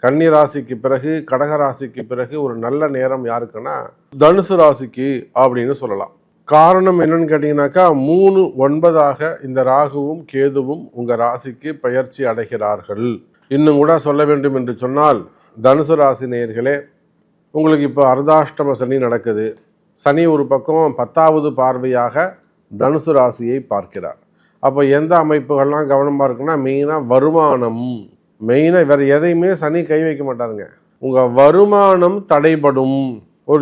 கன்னி ராசிக்கு பிறகு கடக ராசிக்கு பிறகு ஒரு நல்ல நேரம் யாருக்குன்னா தனுசு ராசிக்கு அப்படின்னு சொல்லலாம். காரணம் என்னன்னு கேட்டீங்கன்னாக்கா 3-9 இந்த ராகுவும் கேதுவும் உங்க ராசிக்கு பெயர்ச்சி அடைகிறார்கள். இன்னும் கூட சொல்ல வேண்டும் என்று சொன்னால் தனுசு ராசி நேயர்களே, உங்களுக்கு இப்போ அர்த்தாஷ்டம சனி நடக்குது. சனி ஒரு பக்கம் 10வது பார்வையாக தனுசு ராசியை பார்க்கிறார். அப்போ எந்த அமைப்புகள்லாம் கவனமாக இருக்குன்னா, மெயினாக வருமானம். மெயினாக வேறு எதையுமே சனி கை வைக்க மாட்டாருங்க. உங்கள் வருமானம் தடைபடும்.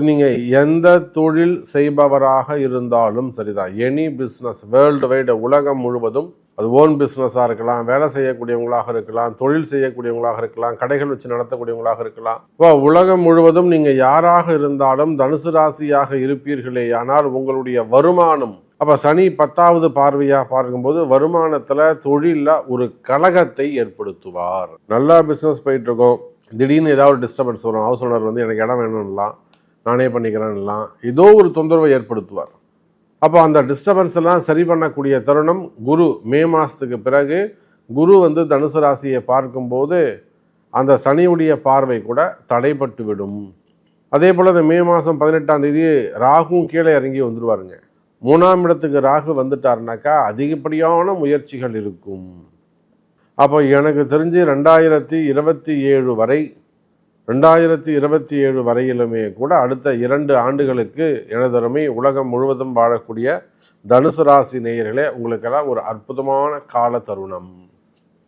நீங்கள் எந்த தொழில் செய்பவராக இருந்தாலும் சரிதான், எனி பிஸ்னஸ் வேர்ல்டு வைடு, உலகம் முழுவதும், அது ஓன் பிஸ்னஸாக இருக்கலாம், வேலை செய்யக்கூடியவங்களாக இருக்கலாம், தொழில் செய்யக்கூடியவங்களாக இருக்கலாம், கடைகள் வச்சு நடத்தக்கூடியவங்களாக இருக்கலாம். உலகம் முழுவதும் நீங்கள் யாராக இருந்தாலும் தனுசு ராசியாக இருப்பீர்களே, ஆனால் உங்களுடைய வருமானம், அப்போ சனி 10வது பார்வையாக பார்க்கும்போது வருமானத்தில் தொழிலில் ஒரு கலகத்தை ஏற்படுத்துவார். நல்லா பிஸ்னஸ் போயிட்டுருக்கோம், திடீர்னு ஏதாவது டிஸ்டர்பன்ஸ் வரும். ஹவுஸ் ஓனர் எனக்கு இடம் வேணும்லாம், நானே பண்ணிக்கிறேன்லாம் ஏதோ ஒரு தொந்தரவை ஏற்படுத்துவார். அப்போ அந்த டிஸ்டர்பன்ஸ் எல்லாம் சரி பண்ணக்கூடிய தருணம் குரு. மே மாதத்துக்கு பிறகு குரு தனுசு ராசியை பார்க்கும்போது அந்த சனியுடைய பார்வை கூட தடைப்பட்டு விடும். அதே போல் இந்த மே மாதம் 18ஆம் தேதி ராகுவும் கீழே இறங்கி வந்துடுவாருங்க. 3ஆம் இடத்துக்கு ராகு வந்துட்டாருனாக்கா அதிகப்படியான முயற்சிகள் இருக்கும். அப்போ எனக்கு தெரிஞ்சு 2027 வரை 2027 வரையிலுமே கூட அடுத்த 2 ஆண்டுகளுக்கு எனதருமை உலகம் முழுவதும் வாழக்கூடிய தனுசு ராசி நேயர்களே, உங்களுக்கெல்லாம் ஒரு அற்புதமான கால தருணம்.